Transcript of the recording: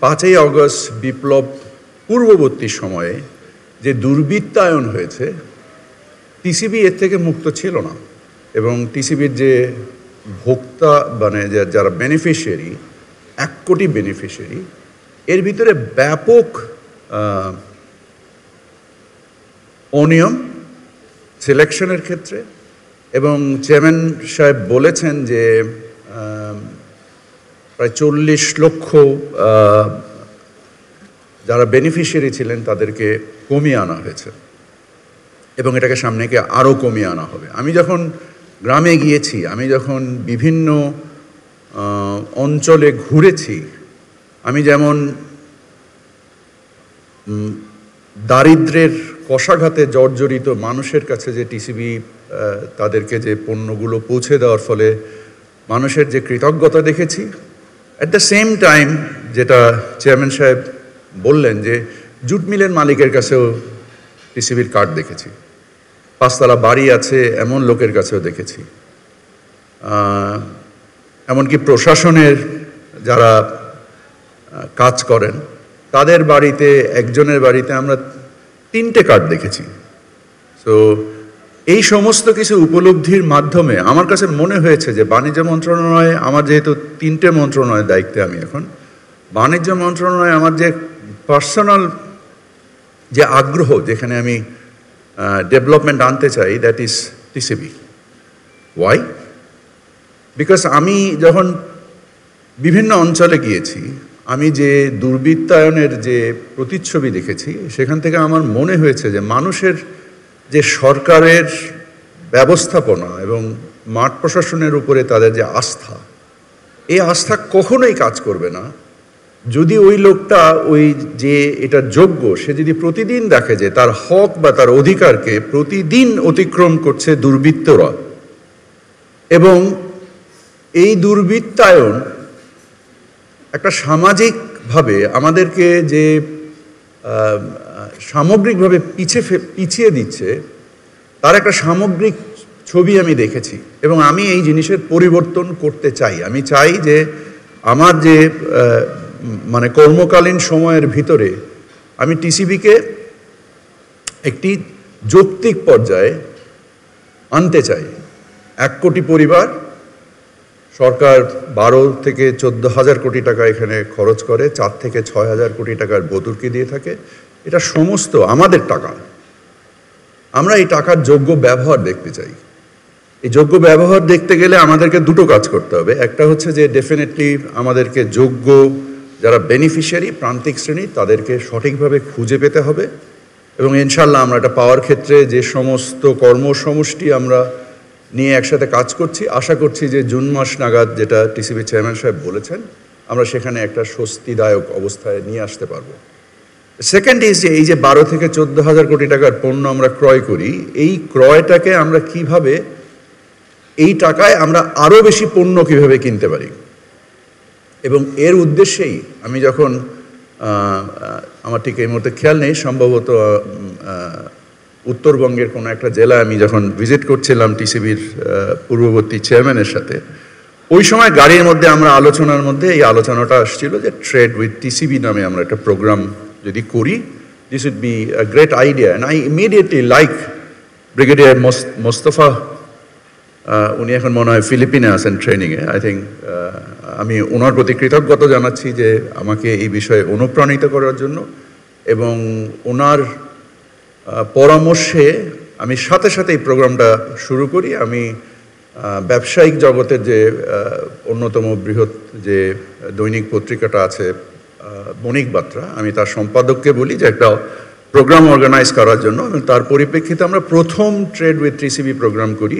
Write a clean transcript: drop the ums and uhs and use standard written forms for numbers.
5ই August বিপ্লব পূর্ববর্তী সময়ে যে দুর্বৃত্তায়ন হয়েছে, টিসিবি এর থেকে মুক্ত ছিল না। এবং টিসিবির যে ভোক্তা মানে যারা বেনিফিশিয়ারি, 1 কোটি বেনিফিশিয়ারি, এর ভিতরে ব্যাপক অনিয়ম সিলেকশনের ক্ষেত্রে। এবং চেয়ারম্যান সাহেব বলেছেন যে প্রায় 40 লক্ষ যারা বেনিফিশিয়ারি ছিলেন তাদেরকে কমিয়ে আনা হয়েছে এবং এটাকে সামনেকে আরও কমিয়ে আনা হবে। আমি যখন গ্রামে গিয়েছি, আমি যখন বিভিন্ন অঞ্চলে ঘুরেছি, আমি যেমন দারিদ্র্যের কষাঘাতে জর্জরিত মানুষের কাছে যে টিসিবি তাদেরকে যে পণ্যগুলো পৌঁছে দেওয়ার ফলে মানুষের যে কৃতজ্ঞতা দেখেছি, অ্যাট দ্য সেম টাইম যেটা চেয়ারম্যান সাহেব বললেন যে জুট মিলের মালিকের কাছেও টিসিবির কার্ড দেখেছি, 5 তলা বাড়ি আছে এমন লোকের কাছেও দেখেছি, এমনকি প্রশাসনের যারা কাজ করেন তাদের বাড়িতে, একজনের বাড়িতে আমরা 3টে কার্ড দেখেছি। সো এই সমস্ত কিছু উপলব্ধির মাধ্যমে আমার কাছে মনে হয়েছে যে বাণিজ্য মন্ত্রণালয়ে, আমার যেহেতু 3টে মন্ত্রণালয়ের দায়িত্বে আমি এখন, বাণিজ্য মন্ত্রণালয়ে আমার যে পার্সোনাল যে আগ্রহ, যেখানে আমি ডেভেলপমেন্ট আনতে চাই, that is TCB. Why? Because আমি যখন বিভিন্ন অঞ্চলে গিয়েছি, আমি যে দুর্বৃত্তায়নের যে প্রতিচ্ছবি দেখেছি, সেখান থেকে আমার মনে হয়েছে যে মানুষের যে সরকারের ব্যবস্থাপনা এবং মাঠ প্রশাসনের উপরে তাদের যে আস্থা, এই আস্থা কখনোই কাজ করবে না যদি ওই লোকটা, ওই যে এটা যোগ্য, সে যদি প্রতিদিন দেখে যে তার হক বা তার অধিকারকে প্রতিদিন অতিক্রম করছে দুর্বৃত্তরা। এবং এই দুর্বৃত্তায়ন একটা সামাজিকভাবে আমাদেরকে যে সামগ্রিকভাবে পিছিয়ে দিচ্ছে, তার একটা সামগ্রিক ছবি আমি দেখেছি এবং আমি এই জিনিসের পরিবর্তন করতে চাই। আমি চাই যে আমার যে মানে কর্মকালীন সময়ের ভিতরে আমি টিসিবিকে একটি যৌক্তিক পর্যায়ে আনতে চাই। 1 কোটি পরিবার, সরকার 12 থেকে 14,000 কোটি টাকা এখানে খরচ করে, 4 থেকে 6,000 কোটি টাকার ভর্তুকি দিয়ে থাকে। এটা সমস্ত আমাদের টাকা। আমরা এই টাকার যোগ্য ব্যবহার দেখতে চাই। এই যোগ্য ব্যবহার দেখতে গেলে আমাদেরকে 2টো কাজ করতে হবে। একটা হচ্ছে যে ডেফিনেটলি আমাদেরকে যোগ্য যারা বেনিফিশিয়ারি, প্রান্তিক শ্রেণী, তাদেরকে সঠিকভাবে খুঁজে পেতে হবে এবং ইনশাল্লাহ আমরা এটা পাওয়ার ক্ষেত্রে যে সমস্ত কর্মসমষ্টি আমরা নিয়ে একসাথে কাজ করছি, আশা করছি যে জুন মাস নাগাদ, যেটা টিসিবি চেয়ারম্যান সাহেব বলেছেন, আমরা সেখানে একটা স্বস্তিদায়ক অবস্থায় নিয়ে আসতে পারবো। সেকেন্ড ইজ যে এই যে 12 থেকে 14,000 কোটি টাকার পণ্য আমরা ক্রয় করি, এই ক্রয়টাকে আমরা কিভাবে, এই টাকায় আমরা আরও বেশি পণ্য কিভাবে কিনতে পারি। এবং এর উদ্দেশ্যেই আমি যখন, আমার ঠিক এই মুহূর্তে খেয়াল নেই, সম্ভবত উত্তরবঙ্গের কোনো একটা জেলায় আমি যখন ভিজিট করছিলাম টিসিবির পূর্ববর্তী চেয়ারম্যানের সাথে, ওই সময় গাড়ির মধ্যে আমরা আলোচনার মধ্যে এই আলোচনাটা আসছিল যে ট্রেড উইথ টিসিবি নামে আমরা একটা প্রোগ্রাম যদি করি, this would be a great idea. And I immediately like brigadier Mostafa, উনি এখন মনে হয় ফিলিপিনে আছেন ট্রেনিংয়ে, আই থিঙ্ক। আমি ওনার প্রতি কৃতজ্ঞতা জানাচ্ছি যে আমাকে এই বিষয়ে অনুপ্রাণিত করার জন্য, এবং ওনার পরামর্শে আমি সাথে সাথে এই প্রোগ্রামটা শুরু করি। আমি ব্যবসায়িক জগতের যে অন্যতম বৃহৎ যে দৈনিক পত্রিকাটা আছে বণিক বার্তা, আমি তার সম্পাদককে বলি যে একটা প্রোগ্রাম অর্গানাইজ করার জন্য, এবং তার পরিপ্রেক্ষিতে আমরা প্রথম ট্রেড উইথ টিসিবি প্রোগ্রাম করি।